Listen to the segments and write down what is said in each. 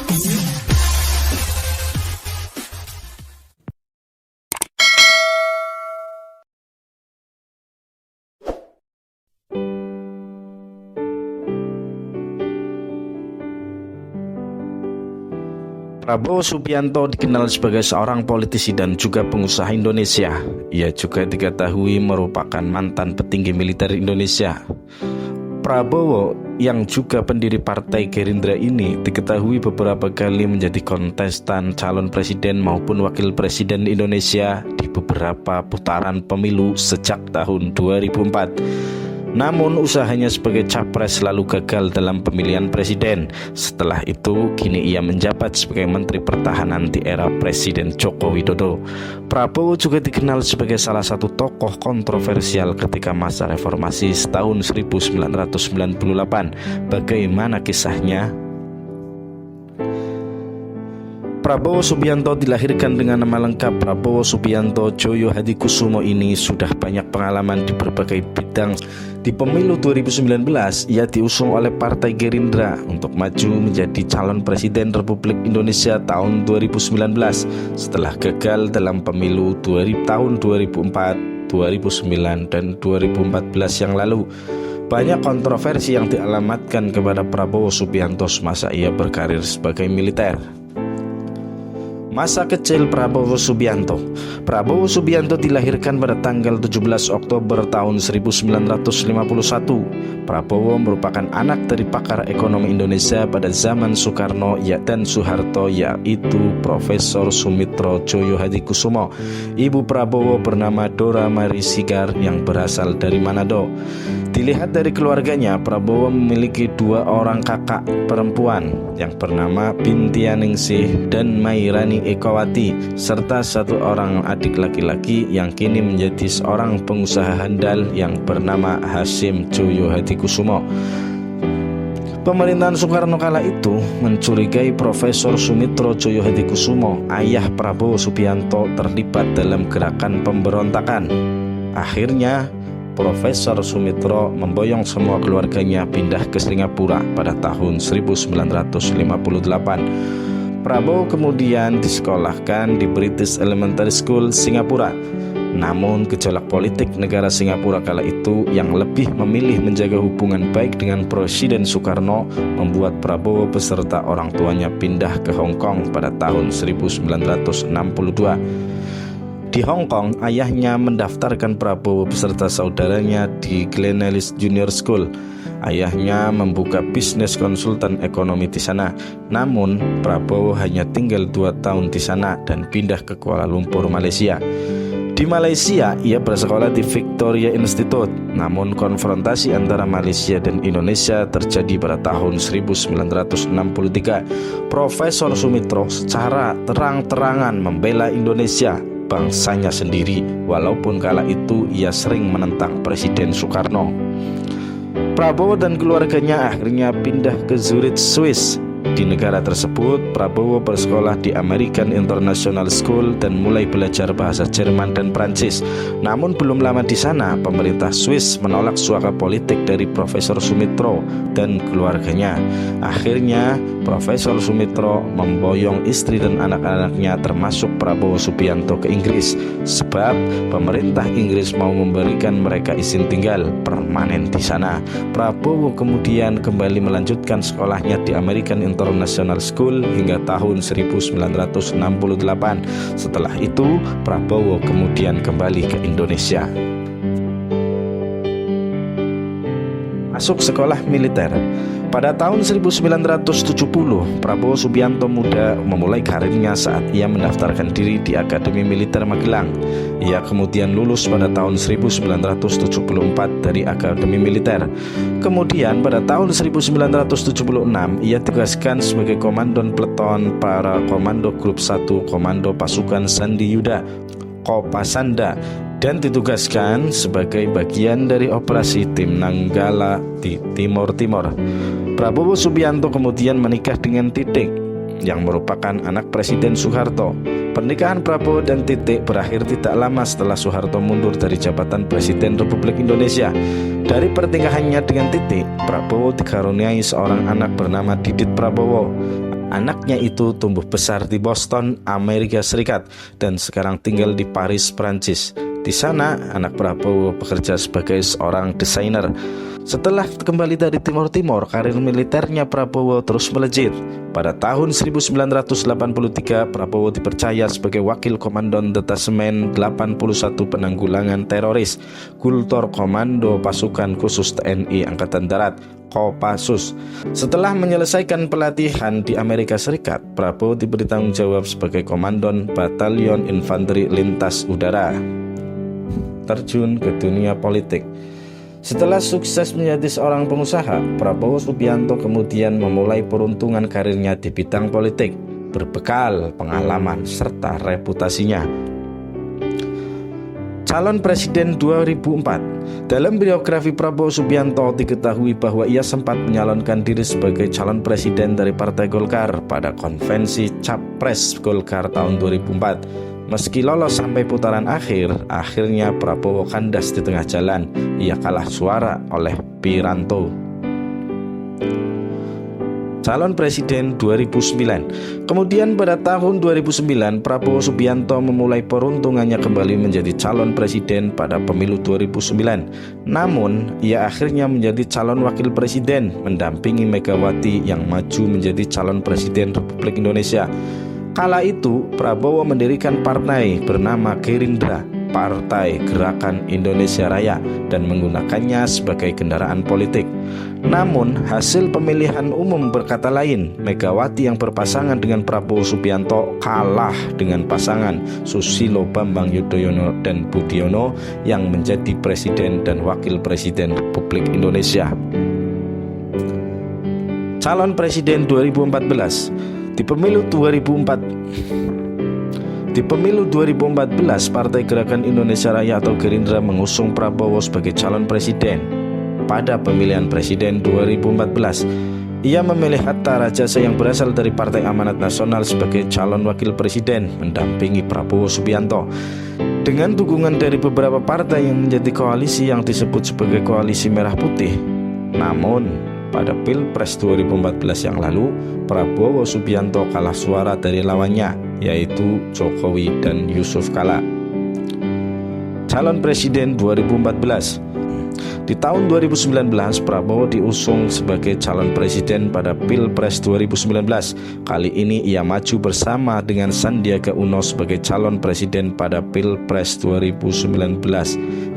Prabowo Subianto dikenal sebagai seorang politisi dan juga pengusaha Indonesia. Ia juga diketahui merupakan mantan petinggi militer Indonesia. Prabowo yang juga pendiri Partai Gerindra ini diketahui beberapa kali menjadi kontestan calon presiden maupun wakil presiden Indonesia di beberapa putaran pemilu sejak tahun 2004. Namun usahanya sebagai capres lalu gagal dalam pemilihan presiden. Setelah itu kini ia menjabat sebagai Menteri Pertahanan di era Presiden Joko Widodo. Prabowo juga dikenal sebagai salah satu tokoh kontroversial ketika masa reformasi tahun 1998. Bagaimana kisahnya? Prabowo Subianto dilahirkan dengan nama lengkap Prabowo Subianto Djoyo Hadikusumo. Ini sudah banyak pengalaman di berbagai bidang. Di pemilu 2019, ia diusung oleh Partai Gerindra untuk maju menjadi calon presiden Republik Indonesia tahun 2019 setelah gagal dalam pemilu tahun 2004, 2009, dan 2014 yang lalu. Banyak kontroversi yang dialamatkan kepada Prabowo Subianto semasa ia berkarir sebagai militer. Masa kecil Prabowo Subianto. Prabowo Subianto dilahirkan pada tanggal 17 Oktober tahun 1951. Prabowo merupakan anak dari pakar ekonomi Indonesia pada zaman Soekarno dan Soeharto, yaitu Profesor Sumitro Djoyo Hadikusumo. Ibu Prabowo bernama Dora Mari Sigar yang berasal dari Manado. Dilihat dari keluarganya, Prabowo memiliki dua orang kakak perempuan yang bernama Bintianingsih dan Mairani Ekawati, serta satu orang adik laki-laki yang kini menjadi seorang pengusaha handal yang bernama Hasyim Djoyo Hadikusumo. Pemerintahan Soekarno kala itu mencurigai Profesor Sumitro Djoyo Hadikusumo, ayah Prabowo Subianto, terlibat dalam gerakan pemberontakan. Akhirnya Profesor Sumitro memboyong semua keluarganya pindah ke Singapura pada tahun 1958. Prabowo kemudian disekolahkan di British Elementary School, Singapura. Namun gejolak politik negara Singapura kala itu yang lebih memilih menjaga hubungan baik dengan Presiden Soekarno membuat Prabowo beserta orang tuanya pindah ke Hong Kong pada tahun 1962. Di Hong Kong, ayahnya mendaftarkan Prabowo beserta saudaranya di Glenelis Junior School. Ayahnya membuka bisnis konsultan ekonomi di sana. Namun, Prabowo hanya tinggal 2 tahun di sana dan pindah ke Kuala Lumpur, Malaysia. Di Malaysia, ia bersekolah di Victoria Institute. Namun, konfrontasi antara Malaysia dan Indonesia terjadi pada tahun 1963. Profesor Sumitro secara terang-terangan membela Indonesia, bangsanya sendiri, walaupun kala itu ia sering menentang Presiden Soekarno. Prabowo dan keluarganya akhirnya pindah ke Zurich, Swiss. Di negara tersebut, Prabowo bersekolah di American International School dan mulai belajar bahasa Jerman dan Prancis. Namun belum lama di sana, pemerintah Swiss menolak suaka politik dari Profesor Sumitro dan keluarganya. Akhirnya, Profesor Sumitro memboyong istri dan anak-anaknya termasuk Prabowo Subianto ke Inggris, sebab pemerintah Inggris mau memberikan mereka izin tinggal permanen di sana. Prabowo kemudian kembali melanjutkan sekolahnya di American International School hingga tahun 1968. Setelah itu, Prabowo kemudian kembali ke Indonesia. Masuk sekolah militer. Pada tahun 1970, Prabowo Subianto muda memulai karirnya saat ia mendaftarkan diri di Akademi Militer Magelang. Ia kemudian lulus pada tahun 1974 dari Akademi Militer. Kemudian pada tahun 1976, ia ditugaskan sebagai Komandan Peleton para Komando Grup 1 Komando Pasukan Sandi Yuda, Kopasanda, dan ditugaskan sebagai bagian dari operasi Tim Nanggala di Timur Timur. Prabowo Subianto kemudian menikah dengan Titik yang merupakan anak Presiden Soeharto. Pernikahan Prabowo dan Titik berakhir tidak lama setelah Soeharto mundur dari jabatan Presiden Republik Indonesia. Dari pernikahannya dengan Titik, Prabowo dikaruniai seorang anak bernama Didit Prabowo. Anaknya itu tumbuh besar di Boston, Amerika Serikat, dan sekarang tinggal di Paris, Prancis. Di sana, anak Prabowo bekerja sebagai seorang desainer. Setelah kembali dari Timur Timur, karir militernya Prabowo terus melejit. Pada tahun 1983, Prabowo dipercaya sebagai Wakil Komandan Detasemen 81 Penanggulangan Teroris, Kultur Komando Pasukan Khusus TNI Angkatan Darat, Kopassus. Setelah menyelesaikan pelatihan di Amerika Serikat, Prabowo diberi tanggung jawab sebagai Komandan Batalion Infanteri Lintas Udara. Terjun ke dunia politik. Setelah sukses menjadi seorang pengusaha, Prabowo Subianto kemudian memulai peruntungan karirnya di bidang politik, berbekal pengalaman serta reputasinya. Calon Presiden 2004. Dalam biografi Prabowo Subianto diketahui bahwa ia sempat menyalonkan diri sebagai calon presiden dari Partai Golkar pada konvensi Capres Golkar tahun 2004. Meski lolos sampai putaran akhir, akhirnya Prabowo kandas di tengah jalan. Ia kalah suara oleh Piranto. Calon Presiden 2009. Kemudian pada tahun 2009, Prabowo Subianto memulai peruntungannya kembali menjadi calon presiden pada pemilu 2009. Namun, ia akhirnya menjadi calon wakil presiden mendampingi Megawati yang maju menjadi calon presiden Republik Indonesia. Kala itu, Prabowo mendirikan partai bernama Gerindra, Partai Gerakan Indonesia Raya, dan menggunakannya sebagai kendaraan politik. Namun, hasil pemilihan umum berkata lain. Megawati yang berpasangan dengan Prabowo Subianto kalah dengan pasangan Susilo Bambang Yudhoyono dan Budiono yang menjadi presiden dan wakil presiden Republik Indonesia. Calon Presiden 2014. Di pemilu 2014, Partai Gerakan Indonesia Raya atau Gerindra mengusung Prabowo sebagai calon presiden. Pada pemilihan presiden 2014, ia memilih Hatta Rajasa yang berasal dari Partai Amanat Nasional sebagai calon wakil presiden mendampingi Prabowo Subianto. Dengan dukungan dari beberapa partai yang menjadi koalisi yang disebut sebagai Koalisi Merah Putih. Namun, pada Pilpres 2014 yang lalu, Prabowo Subianto kalah suara dari lawannya, yaitu Jokowi dan Yusuf Kala. Calon Presiden 2014. Di tahun 2019, Prabowo diusung sebagai calon presiden pada Pilpres 2019. Kali ini ia maju bersama dengan Sandiaga Uno sebagai calon presiden pada Pilpres 2019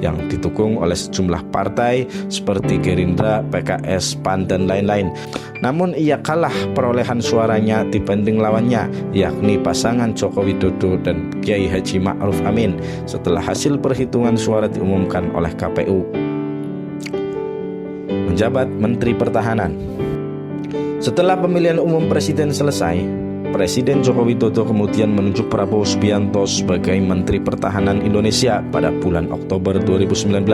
yang didukung oleh sejumlah partai seperti Gerindra, PKS, PAN, dan lain-lain. Namun ia kalah perolehan suaranya dibanding lawannya, yakni pasangan Joko Widodo dan Kiai Haji Ma'ruf Amin setelah hasil perhitungan suara diumumkan oleh KPU. Menjabat Menteri Pertahanan. Setelah pemilihan umum presiden selesai, Presiden Joko Widodo kemudian menunjuk Prabowo Subianto sebagai Menteri Pertahanan Indonesia pada bulan Oktober 2019.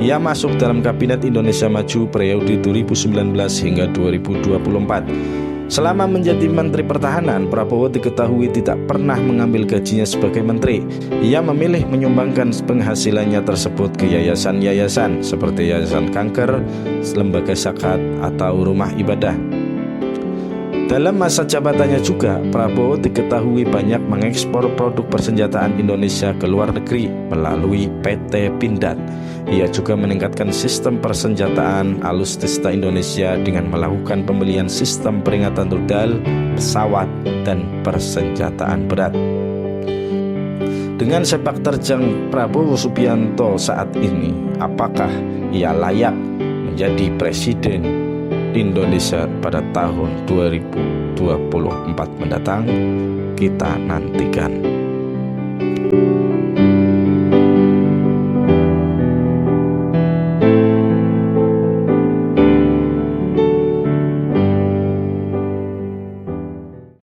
Ia masuk dalam Kabinet Indonesia Maju periode 2019 hingga 2024. Selama menjadi Menteri Pertahanan, Prabowo diketahui tidak pernah mengambil gajinya sebagai menteri. Ia memilih menyumbangkan penghasilannya tersebut ke yayasan-yayasan seperti Yayasan Kanker, Lembaga Zakat, atau Rumah Ibadah. Dalam masa jabatannya juga, Prabowo diketahui banyak mengekspor produk persenjataan Indonesia ke luar negeri melalui PT Pindad. Ia juga meningkatkan sistem persenjataan alutsista Indonesia dengan melakukan pembelian sistem peringatan rudal, pesawat, dan persenjataan berat. Dengan sepak terjang Prabowo Subianto saat ini, apakah ia layak menjadi presiden Indonesia pada tahun 2024 mendatang? Kita nantikan.